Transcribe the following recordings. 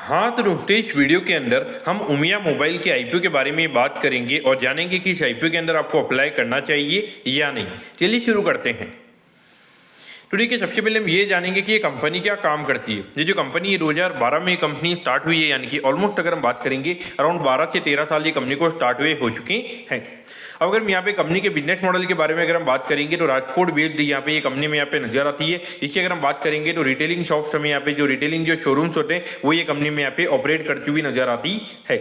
हाँ तो दोस्तों इस वीडियो के अंदर हम उमिया मोबाइल के आईपीओ के बारे में बात करेंगे और जानेंगे कि इस आईपीओ के अंदर आपको अप्लाई करना चाहिए या नहीं। चलिए शुरू करते हैं। तो देखिए सबसे पहले हम ये जानेंगे कि ये कंपनी क्या काम करती है। ये जो कंपनी है 2012 में ये कंपनी स्टार्ट हुई है, यानी कि ऑलमोस्ट अगर हम बात करेंगे अराउंड 12 से 13 साल ये कंपनी को स्टार्ट हुए हो चुके हैं। अब अगर हम यहाँ पे कंपनी के बिजनेस मॉडल के बारे में अगर हम बात करेंगे तो राजकोट बेस्ड यहाँ पे ये कंपनी में यहाँ पे नजर आती है। इसकी अगर हम बात करेंगे तो रिटेलिंग शॉप्स हमें यहाँ पे जो रिटेलिंग जो शोरूम्स होते हैं वो ये कंपनी में यहाँ पे ऑपरेट करती हुई नजर आती है।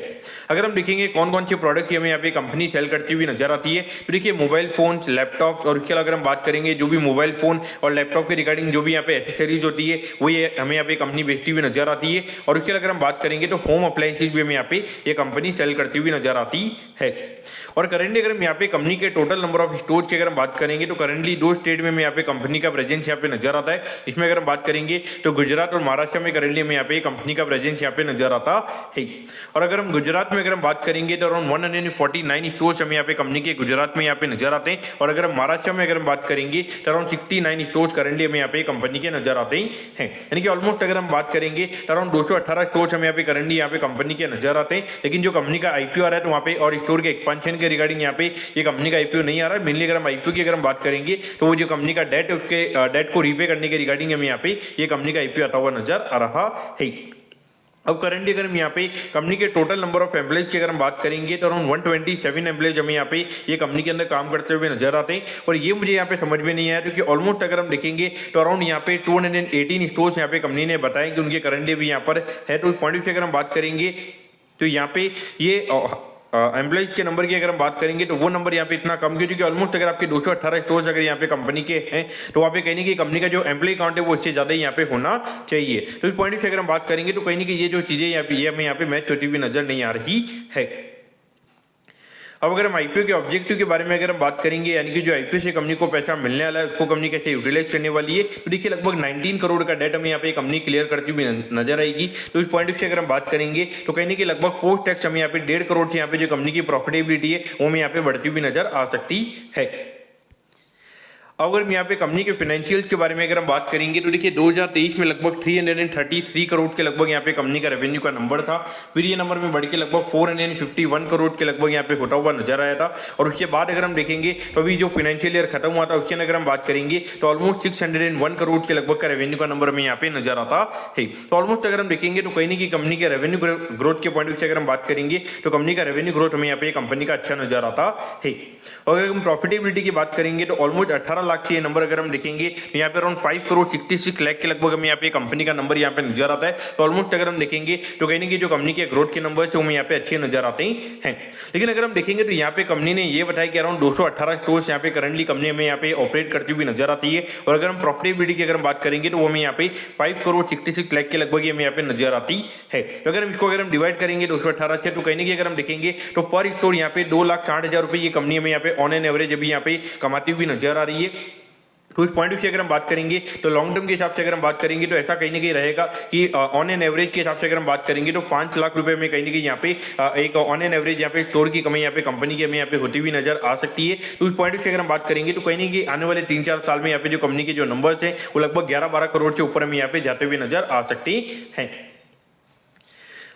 अगर हम देखेंगे कौन कौन से प्रोडक्ट हमें यहाँ पे कंपनी सेल करती हुई नजर आती है तो देखिए मोबाइल फोन, लैपटॉप्स और इसके अलावा अगर हम बात करेंगे जो भी मोबाइल फोन और लैपटॉप के रिगार्डिंग जो भी यहाँ पे एसेसरीज होती है वो ये हमें यहाँ पे कंपनी बेचती हुई नजर आती है। और उसके अलावा अगर हम बात करेंगे तो होम अप्लायंसेज भी हमें यहाँ पे ये कंपनी सेल करती हुई नजर आती है। और करेंटली अगर हम यहाँ पे कंपनी के टोटल नंबर ऑफ स्टोर्स की अगर हम बात करेंगे तो करेंटली 2 स्टेट में यहाँ पे कंपनी का प्रेजेंस यहाँ पे नजर आता है। इसमें अगर हम बात करेंगे तो गुजरात और महाराष्ट्र में करेंटली हमें यहाँ पे कंपनी का प्रेजेंस यहाँ पे नजर आता है। और अगर हम गुजरात में अगर हम बात करेंगे तो अराउंड 149 स्टोर्स हमें यहाँ पे कंपनी के गुजरात में यहाँ पे नजर आते हैं। और अगर हम महाराष्ट्र में अगर हम बात करेंगे तो अराउंड 69 स्टोर्स करेंटली हमें यहाँ पे कंपनी के नजर आते हैं। यानी कि ऑलमोस्ट अगर हम बात करेंगे तो अराउंड 218 स्टोर्स हमें यहाँ पे करेंटली यहाँ पे कंपनी के नजर आते हैं। लेकिन जो कंपनी का आईपीओ आ रहा है तो वहाँ पे और स्टोर के एक्सपेंशन के रिगार्डिंग यहाँ पे ये कंपनी का आईपीओ नहीं आ रहा है। मेनली अगर हम आईपीओ की अगर हम बात करेंगे तो वो जो कंपनी का डेट है उसके डेट को रीपे करने के रिगार्डिंग हमें यहाँ पे ये कंपनी का आईपीओ आता हुआ नजर आ रहा है। अब करंटली अगर हम यहाँ पे कंपनी के टोटल नंबर ऑफ एम्प्लॉइज की अगर हम बात करेंगे तो अराउंड 127 एम्प्लॉइज हमें यहाँ पे ये कंपनी के अंदर काम करते हुए नजर आते हैं। और ये मुझे यहाँ पे समझ में नहीं आया क्योंकि ऑलमोस्ट अगर हम देखेंगे तो अराउंड यहाँ पे 218 स्टोर्स यहाँ पे कंपनी ने बताया कि उनके करंटली भी यहाँ पर है। तो इस पॉइंट से अगर हम बात करेंगे तो यहाँ पे ये एम्प्लॉइज के नंबर की अगर हम बात करेंगे तो वो नंबर यहाँ पे इतना कम क्यों, क्योंकि ऑलमोस्ट अगर आपके 218 स्टोर्स अगर यहाँ पे कंपनी के हैं तो वहाँ पे कहीं ना कहीं कंपनी का जो एम्प्लॉय काउंट है वो इससे ज़्यादा ही यहाँ पे होना चाहिए। तो इस पॉइंट से अगर हम बात करेंगे तो कहीं ना कहीं ये जो चीज़ें यहाँ पे ये हमें यहाँ पे मैच होती हुई नजर नहीं आ रही है। अब अगर हम आईपीओ के ऑब्जेक्टिव के बारे में अगर हम बात करेंगे, यानी कि जो आईपीओ से कंपनी को पैसा मिलने वाला है उसको कंपनी कैसे यूटिलाइज करने वाली है, तो देखिए लगभग 19 करोड़ का डेट हमें यहाँ पे कंपनी क्लियर करती हुई नजर आएगी। तो इस पॉइंट से अगर हम बात करेंगे तो कहीं ना कहीं लगभग पोस्ट टैक्स हमें यहाँ पे 1.5 करोड़ से यहाँ पे जो कंपनी की प्रॉफिटेबिलिटी है वो हमें यहाँ पे बढ़ती हुई नजर आ सकती है। अगर हम यहाँ पे कंपनी के फाइनेंशियल्स के बारे में अगर हम बात करेंगे तो देखिए 2023 में लगभग 333 करोड़ के लगभग यहाँ पे कंपनी का रेवेन्यू का नंबर था। फिर ये नंबर में बढ़ के लगभग 451 करोड़ के लगभग यहाँ पे होता हुआ नजर आया था। और उसके बाद अगर हम देखेंगे तो अभी जो फाइनेंशियल ईयर खत्म हुआ था उसके अगर हम बात करेंगे तो ऑलमोस्ट 601 करोड़ के लगभग का रेवेन्यू का नंबर हमें यहाँ पे नजर आता है। तो ऑलमोस्ट अगर हम देखेंगे तो कहीं ना कहीं कंपनी के रेवेन्यू ग्रोथ के पॉइंट से अगर हम बात करेंगे तो कंपनी का रेवेन्यू ग्रोथ हमें यहाँ पे कंपनी का अच्छा नजर आता है। और अगर हम प्रॉफिटेबिलिटी की बात करेंगे तो ऑलमोस्ट 18 लाख से ये नंबर अगर हम देखेंगे तो यहाँ पे अराउंड 5 करोड़ 66 लाख के लगभग हमें यहाँ पे कंपनी का नंबर यहाँ पे नजर आता है। तो ऑलमोस्ट अगर हम देखेंगे तो कहीं ना कहीं जो कंपनी के ग्रोथ के नंबर से हमें यहाँ पे अच्छे नजर आते हैं। लेकिन अगर हम देखेंगे तो यहाँ पे कंपनी ने ये बताया कि अराउंड 218 स्टोर्स यहाँ पे करंटली कंपनी हमें यहाँ पे ऑपरेट करती हुई नजर आती है। और अगर हम प्रॉफिटेबिलिटी की अगर हम बात करेंगे तो वो हमें यहाँ पे 5 करोड़ 66 लाख के लगभग हमें यहाँ पे नजर आती है। तो अगर हम इसको अगर हम डिवाइड करेंगे 218 से तो कहीं ना कहीं अगर हम देखेंगे तो पर स्टोर यहाँ पे 2,60,000 रुपये ये कंपनी हमें यहाँ पे ऑन एन एवरेज अभी यहाँ पे कमाती हुई नजर आ रही है। तो इस पॉइंट से अगर हम बात करेंगे तो लॉन्ग टर्म के हिसाब से अगर हम बात करेंगे तो ऐसा कहीं ना कहीं रहेगा कि ऑन एन एवरेज के हिसाब से अगर हम बात करेंगे तो 5 लाख रुपए में कहीं ना कहीं यहाँ पे एक ऑन एन एवरेज यहाँ पे स्टोर की कमी यहाँ पे कंपनी की हमें यहाँ पे होती हुई नजर आ सकती है। तो इस पॉइंट से अगर हम बात करेंगे तो कहीं ना कहीं आने वाले 3-4 साल में यहाँ पे जो कंपनी के जो नंबर्स हैं वो लगभग 11-12 करोड़ से ऊपर हमें यहाँ पे जाते हुए नजर आ सकती हैं।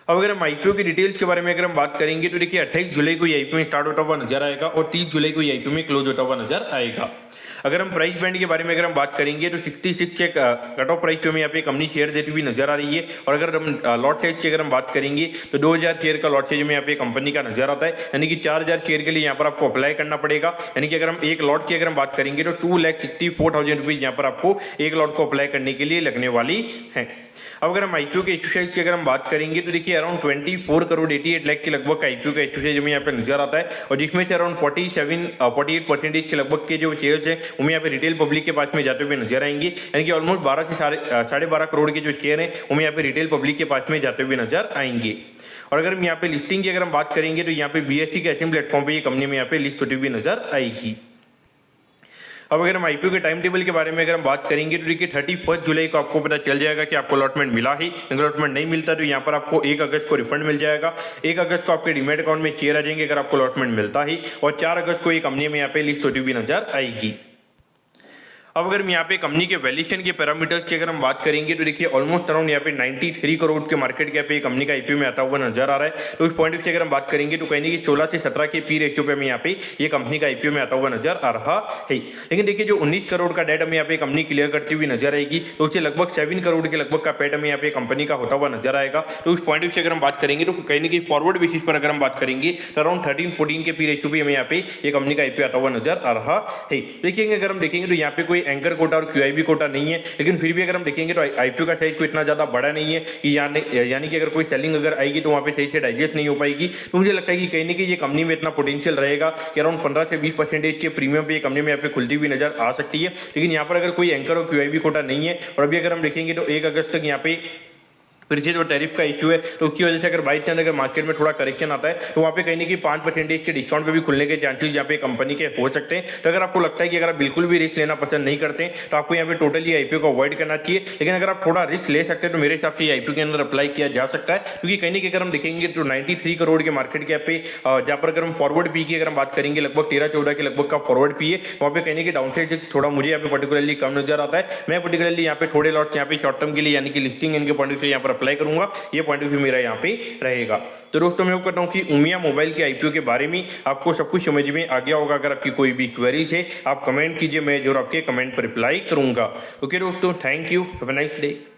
अब अगर हम आईपीओ की डिटेल्स के बारे में अगर हम बात करेंगे तो देखिए 28 जुलाई को ये आईपीओ में स्टार्ट होता हुआ नजर आएगा और 30 जुलाई को ये आईपीओ में क्लोज होता हुआ नजर आएगा। अगर हम प्राइस बैंड के बारे में अगर हम बात करेंगे तो 66 के कट ऑफ प्राइस पे हमें यहाँ पे कंपनी शेयर देती हुई नजर आ रही है। और अगर हम लॉट साइज की अगर हम बात करेंगे तो 2000 शेयर का लॉट साइज में यहाँ पे कंपनी का नजर आता है। यानी कि 4000 शेयर के लिए यहाँ पर आपको अप्लाई करना पड़ेगा। यानी कि अगर हम एक लॉट की अगर हम बात करेंगे तो 2,64,000 रुपीज यहाँ पर आपको एक लॉट को अप्लाई करने के लिए लगने वाली है। अब अगर हम आईपीओ के इश्यू साइज की अगर हम बात करेंगे तो देखिए अराउंड 24 करोड़ 88 लाख के लगभग का आईपीओ का इश्यू साइज हमें यहाँ पे नजर आता है। और जिसमें से अराउंड 48% के लगभग के जो शेयर्स हैं वो यहाँ पे रिटेल पब्लिक के पास में जाते हुए नजर आएंगे। यानी कि ऑलमोस्ट 12 से 12.5 करोड़ के जो शेयर हैं वो यहाँ पे रिटेल पब्लिक के पास में जाते हुए नजर आएंगे। और अगर हम यहाँ पे लिस्टिंग की अगर हम बात करेंगे तो यहाँ पे बीएसई के ऐसे प्लेटफॉर्म पे ये कंपनी में यहाँ पे लिस्ट होती हुई नजर आएगी। अब अगर हम आईपीओ के टाइम टेबल के बारे में अगर हम बात करेंगे तो देखिए 31 जुलाई को आपको पता चल जाएगा कि आपको अलॉटमेंट मिला ही। अगर अलॉटमेंट नहीं मिलता तो यहाँ पर आपको 1 अगस्त को रिफंड मिल जाएगा। 1 अगस्त को आपके डीमैट अकाउंट में शेयर आ जाएंगे अगर आपको अलॉटमेंट मिलता ही। और 4 अगस्त को ये कंपनी में यहाँ पे लिस्ट होती हुई नजर आएगी। अब अगर हम यहाँ पे कंपनी के वैल्यूएशन के पैरामीटर्स की अगर हम बात करेंगे तो देखिए ऑलमोस्ट अराउंड यहाँ पे 93 करोड़ के मार्केट कैप पे कंपनी का आईपीओ में आता हुआ नजर आ रहा है। तो इस पॉइंट से अगर हम बात करेंगे तो कहेंगे कि 16 से 17 के पी रेशियो पे हमें यहाँ पे ये कंपनी का आईपीओ में आता हुआ नजर आ रहा है। लेकिन देखिए जो 19 करोड़ का डेट हमें यहाँ पे कंपनी क्लियर करती हुई नजर आएगी तो उससे लगभग 7 करोड़ के लगभग का पेट हमें यहाँ पे कंपनी का होता हुआ नजर आएगा। तो इस पॉइंट से अगर हम बात करेंगे तो कहीं कि फॉरवर्ड बेसिस पर अगर हम बात करेंगे तो अराउंड 13-14 के पी रेशियो पे हमें यहाँ पे ये कंपनी का आईपीओ आता हुआ नजर आ रहा है। देखिए अगर हम देखेंगे तो यहाँ पे कोई एंकर कोटा और क्यूआईबी कोटा नहीं है, लेकिन फिर भी अगर हम देखेंगे तो आईपीओ का साइज को इतना ज्यादा बड़ा नहीं है कि यानी कि अगर कोई सेलिंग अगर आएगी तो वहाँ पे सही से डाइजेस्ट नहीं हो पाएगी। तो मुझे लगता है कि कहीं ना कहीं ये कंपनी में इतना पोटेंशियल रहेगा कि अराउंड 15 से 20% के प्रीमियम पे ये कंपनी में यहाँ पे खुलती हुई नजर आ सकती है। लेकिन यहाँ पर अगर कोई एंकर और क्यूआईबी कोटा नहीं है और अभी अगर हम देखेंगे तो 1 अगस्त तक यहाँ पे फिर से जो टैरिफ का इशू है तो उसकी वजह से अगर बाई चांस अगर मार्केट में थोड़ा करेक्शन आता है तो वहाँ पे कहीं ना कहीं 5% के डिस्काउंट पे भी खुलने के चांसेस यहाँ पे कंपनी के हो सकते हैं। तो अगर आपको लगता है कि अगर आप बिल्कुल भी रिस्क लेना पसंद नहीं करते तो आपको यहाँ पे टोटली आईपीओ को अवॉइड करना चाहिए। लेकिन अगर आप थोड़ा रिस्क ले सकते हैं तो मेरे हिसाब से आईपीओ के अंदर अप्लाई किया जा सकता है, क्योंकि कहीं ना कहीं अगर हम देखेंगे तो 93 करोड़ के मार्केट कैप पे जहाँ पर अगर हम फॉरवर्ड पी की अगर हम बात करेंगे लगभग 13-14 के लगभग का फॉरवर्ड पी है, वहाँ पे कहीं ना कहीं डाउनसाइड थोड़ा मुझे यहाँ पे पर्टिकुलरली कम नजर आता है। मैं पर्टिकुलरली यहाँ पे थोड़े लॉट्स यहाँ पे शॉर्ट टर्म के लिए यानी कि लिस्टिंग इनके पॉइंट से यहाँ पर अप्लाई करूंगा, ये पॉइंट ऑफ व्यू मेरा यहाँ पे रहेगा। तो दोस्तों मैं करता हूँ कि उमिया मोबाइल के आईपीओ के बारे में आपको सब कुछ समझ में आ गया होगा। अगर आपकी कोई भी क्वेरीज है आप कमेंट कीजिए, मैं जरूर आपके कमेंट पर रिप्लाई करूंगा। ओके दोस्तों, thank you, have a nice day.